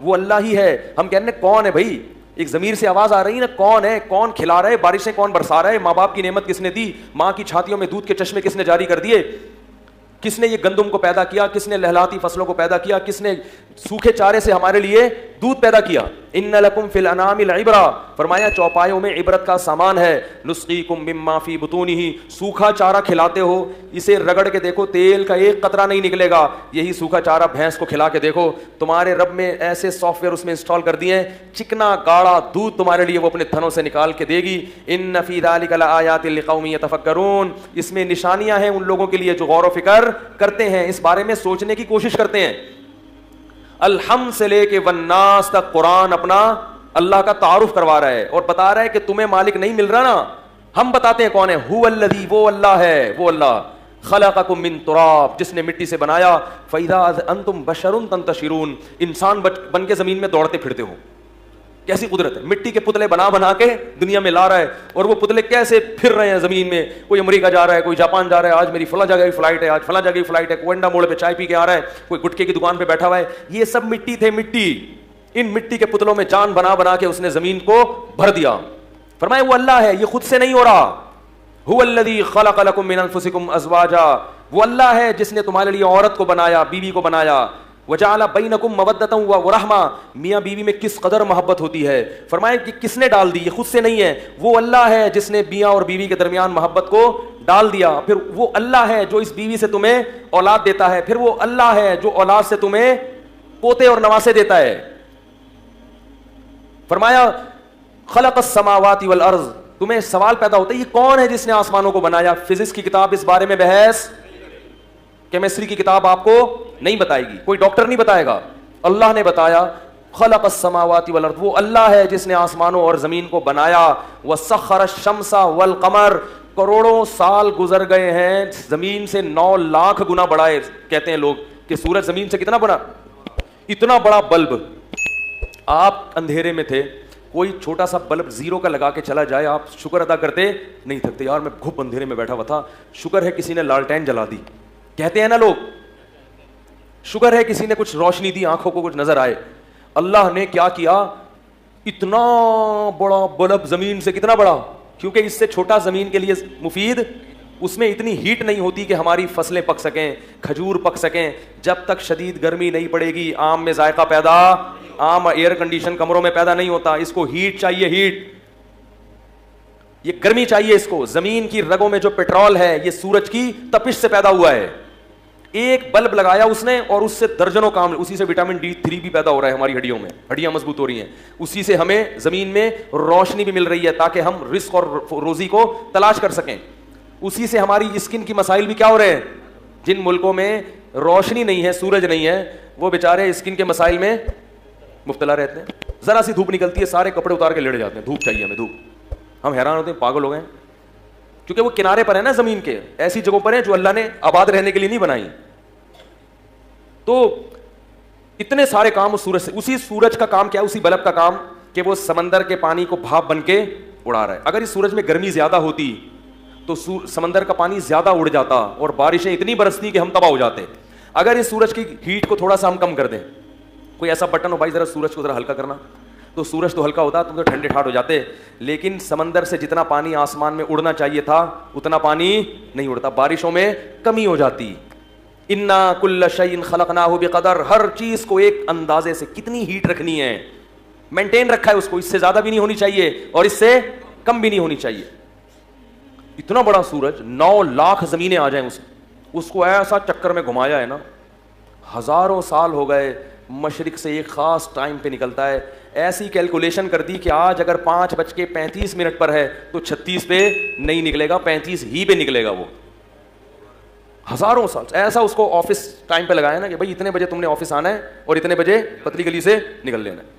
وہ اللہ ہی ہے. ہم کہہ رہے ہیں کون ہے بھائی؟ ایک ضمیر سے آواز آ رہی ہے نا, کون ہے, کون کھلا رہا ہے, بارشیں کون برسا رہا ہے, ماں باپ کی نعمت کس نے دی, ماں کی چھاتیوں میں دودھ کے چشمے کس نے جاری کر دیے, کس نے یہ گندم کو پیدا کیا, کس نے لہلاتی فصلوں کو پیدا کیا, کس نے سوکھے چارے سے ہمارے لیے دودھ پیدا کیا. ان لکم فی الانعام العبرہ, فرمایا چوپایوں میں عبرت کا سامان ہے. نسقیکم مما فی بطونہ, سوکھا چارہ کھلاتے ہو, اسے رگڑ کے دیکھو تیل کا ایک قطرہ نہیں نکلے گا. یہی سوکھا چارہ بھینس کو کھلا کے دیکھو, تمہارے رب میں ایسے سافٹ ویئر اس میں انسٹال کر دیے ہیں, چکنا گاڑا دودھ تمہارے لیے وہ اپنے تھنوں سے نکال کے دے گی. ان فی ذلک لآیات لقوم یتفکرون, اس میں نشانیاں ہیں ان لوگوں کے لیے جو غور و فکر کرتے ہیں, اس بارے میں سوچنے کی کوشش کرتے ہیں. الحمد سے لے کے والناس تک قرآن اپنا اللہ کا تعارف کروا رہا ہے اور بتا رہا ہے کہ تمہیں مالک نہیں مل رہا نا, ہم بتاتے ہیں کون ہے. هو الذی, وہ اللہ ہے, وہ اللہ خلقکم من تراب, جس نے مٹی سے بنایا. فَإِذَا أَنْتُمْ بَشَرٌ تَنْتَشِرُونَ, انسان بن کے زمین میں دوڑتے پھرتے ہو. کیسی قدرت ہے, مٹی کے پتلے بنا کے دنیا میں لا رہا ہے, اور وہ پتلے کیسے پھر رہے ہیں زمین میں. کوئی امریکہ جا رہا ہے, کوئی جاپان جا رہا ہے, آج میری فلاں جگہ کی فلائٹ ہے, آج فلاں جگہ کی فلائٹ ہے, کوئی انڈا موڑ پہ چائے پی کے آ رہا ہے, کوئی گٹکے کی دکان پہ بیٹھا ہوا ہے. یہ سب مٹی تھے, مٹی. ان مٹی کے پتلوں میں جان بنا کے اس نے زمین کو بھر دیا. فرمایا وہ اللہ ہے, یہ خود سے نہیں ہو رہا. هو الذی خلق لکم من انفسکم ازواجا, وہ اللہ ہے جس نے تمہارے لیے عورت کو بنایا, بیوی کو بنایا. وجعل بینکم مودۃ ورحمہ, میاں بیوی میں کس قدر محبت ہوتی ہے. فرمایا کہ کس نے ڈال دی, یہ خود سے نہیں ہے. وہ اللہ ہے جس نے میاں اور بیوی کے درمیان محبت کو ڈال دیا. پھر وہ اللہ ہے جو اس بیوی سے تمہیں اولاد دیتا ہے. پھر وہ اللہ ہے جو اولاد سے تمہیں پوتے اور نواسے دیتا ہے. فرمایا خلق السماوات والارض, تمہیں سوال پیدا ہوتا ہے یہ کون ہے جس نے آسمانوں کو بنایا. فزکس کی کتاب اس بارے میں بحث, کیمسٹری کی کتاب آپ کو نہیں بتائے گی, کوئی ڈاکٹر نہیں بتائے گا. اللہ نے بتایا خلق السماوات والارض, وہ اللہ ہے جس نے آسمانوں اور زمین کو بنایا. وسخر الشمس والقمر, کروڑوں سال گزر گئے ہیں, زمین سے 9 لاکھ گنا بڑا ہے. کہتے ہیں لوگ کہ سورج زمین سے کتنا بڑا, اتنا بڑا بلب. آپ اندھیرے میں تھے, کوئی چھوٹا سا بلب زیرو کا لگا کے چلا جائے, آپ شکر ادا کرتے نہیں تھکتے. یار میں گھپ اندھیرے میں بیٹھا ہوا تھا, شکر ہے کسی نے لالٹین جلا دی. کہتے ہیں نا لوگ, شکر ہے کسی نے کچھ روشنی دی, آنکھوں کو کچھ نظر آئے. اللہ نے کیا کیا, اتنا بڑا بلب زمین سے, کتنا بڑا, کیونکہ اس سے چھوٹا زمین کے لیے مفید, اس میں اتنی ہیٹ نہیں ہوتی کہ ہماری فصلیں پک سکیں, کھجور پک سکیں. جب تک شدید گرمی نہیں پڑے گی آم میں ذائقہ پیدا, آم ایئر کنڈیشن کمروں میں پیدا نہیں ہوتا. اس کو ہیٹ چاہیے, ہیٹ, یہ گرمی چاہیے اس کو. زمین کی رگوں میں جو پیٹرول ہے یہ سورج کی تپش سے پیدا ہوا ہے. ایک بلب لگایا اس نے اور اس سے درجنوں کام, اسی سے وٹامن D3 بھی پیدا ہو رہا ہے ہماری ہڈیوں میں, ہڈیاں مضبوط ہو رہی ہیں. اسی سے ہمیں زمین میں روشنی بھی مل رہی ہے تاکہ ہم رزق اور روزی کو تلاش کر سکیں. اسی سے ہماری اسکن کی مسائل بھی کیا ہو رہے ہیں. جن ملکوں میں روشنی نہیں ہے, سورج نہیں ہے, وہ بیچارے اسکن کے مسائل میں مبتلا رہتے ہیں. ذرا سی دھوپ نکلتی ہے سارے کپڑے اتار کے لیڑے جاتے ہیں, دھوپ چاہیے ہمیں, دھوپ. ہم حیران ہوتے ہیں, پاگل ہو گئے, کیونکہ وہ کنارے پر ہے نا زمین کے, ایسی جگہوں پر ہیں جو اللہ نے آباد رہنے کے لیے نہیں بنائی. تو اتنے سارے کام اس سورج سے. اسی سورج کا کام کیا ہے, اسی بلب کا کام کہ وہ سمندر کے پانی کو بھاپ بن کے اڑا رہا ہے. اگر اس سورج میں گرمی زیادہ ہوتی تو سمندر کا پانی زیادہ اڑ جاتا اور بارشیں اتنی برستی کہ ہم تباہ ہو جاتے. اگر اس سورج کی ہیٹ کو تھوڑا سا ہم کم کر دیں, کوئی ایسا بٹن ہو بھائی ذرا سورج کو ذرا ہلکا کرنا, تو سورج تو ہلکا ہوتا, تم تو ٹھنڈے ٹھاٹ ہو جاتے. لیکن سمندر سے جتنا پانی آسمان میں اڑنا چاہیے تھا اتنا پانی نہیں اڑتا, بارشوں میں کمی ہو جاتی. انا کل شیء خلقناہ بقدر, ہر چیز کو ایک اندازے سے, کتنی ہیٹ رکھنی ہے, مینٹین رکھا ہے اس کو, اس سے زیادہ بھی نہیں ہونی چاہیے اور اس سے کم بھی نہیں ہونی چاہیے. اتنا بڑا سورج, 9 لاکھ زمینیں آ جائیں اس کو ایسا چکر میں گھمایا ہے نا, ہزاروں سال ہو گئے. مشرق سے ایک خاص ٹائم پہ نکلتا ہے. ایسی کیلکولیشن کر دی کہ آج اگر 5:35 پر ہے تو 36 پہ نہیں نکلے گا, 35 ہی پہ نکلے گا. وہ ہزاروں سال ایسا اس کو آفس ٹائم پہ لگایا نا کہ بھائی اتنے بجے تم نے آفس آنا ہے اور اتنے بجے پتلی گلی سے نکل لینا ہے.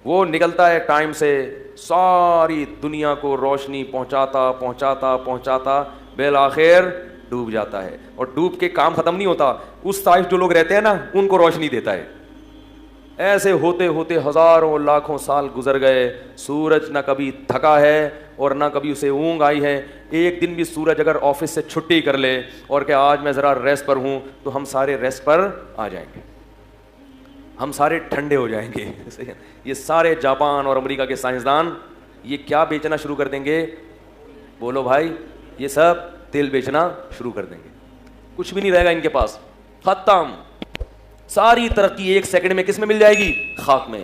وہ نکلتا ہے ٹائم سے, ساری دنیا کو روشنی پہنچاتا پہنچاتا پہنچاتا بالآخر ڈوب جاتا ہے. اور ڈوب کے کام ختم نہیں ہوتا, اس طائف جو لوگ رہتے ہیں نا ان کو روشنی دیتا ہے. ایسے ہوتے ہوتے ہزاروں لاکھوں سال گزر گئے. سورج نہ کبھی تھکا ہے اور نہ کبھی اسے اونگ آئی ہے. ایک دن بھی سورج اگر آفس سے چھٹی کر لے اور کہ آج میں ذرا ریسٹ پر ہوں تو ہم سارے ریسٹ پر آ جائیں گے. ہم سارے ٹھنڈے ہو جائیں گے. یہ سارے جاپان اور امریکہ کے سائنسدان یہ کیا بیچنا شروع کر دیں گے؟ بولو بھائی, یہ سب تیل بیچنا شروع کر دیں گے. کچھ بھی نہیں رہے گا ان کے پاس, ختم. ساری ترقی ایک سیکنڈ میں کس میں مل جائے گی؟ خاک میں.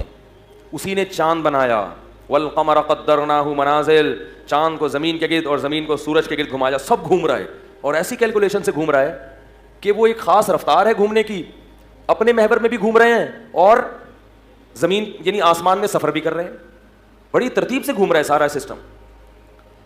اسی نے چاند بنایا, والقمر قدرناہ منازل, چاند کو زمین کے گرد اور زمین کو سورج کے گرد گھمایا. سب گھوم رہا ہے اور ایسی کیلکولیشن سے گھوم رہا ہے کہ وہ ایک خاص رفتار ہے گھومنے کی. اپنے محور میں بھی گھوم رہے ہیں اور زمین یعنی آسمان میں سفر بھی کر رہے ہیں. بڑی ترتیب سے گھوم رہا ہے سارا سسٹم.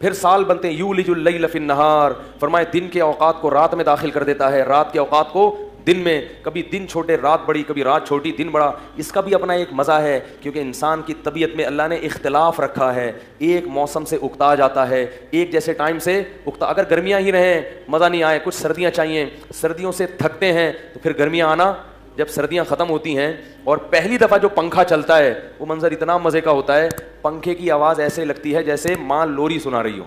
پھر سال بنتے ہیں, یولج اللیل فی النہار, فرمائے دن کے اوقات کو رات میں داخل کر دیتا ہے, رات کے اوقات کو دن میں. کبھی دن چھوٹے رات بڑی, کبھی رات چھوٹی دن بڑا. اس کا بھی اپنا ایک مزہ ہے کیونکہ انسان کی طبیعت میں اللہ نے اختلاف رکھا ہے. ایک موسم سے اکتا جاتا ہے, ایک جیسے ٹائم سے اکتا. اگر گرمیاں ہی رہیں مزہ نہیں آئے, کچھ سردیاں چاہیے, سردیوں سے تھکتے ہیں تو پھر گرمیاں آنا. جب سردیاں ختم ہوتی ہیں اور پہلی دفعہ جو پنکھا چلتا ہے وہ منظر اتنا مزے کا ہوتا ہے, پنکھے کی آواز ایسے لگتی ہے جیسے ماں لوری سنا رہی ہو.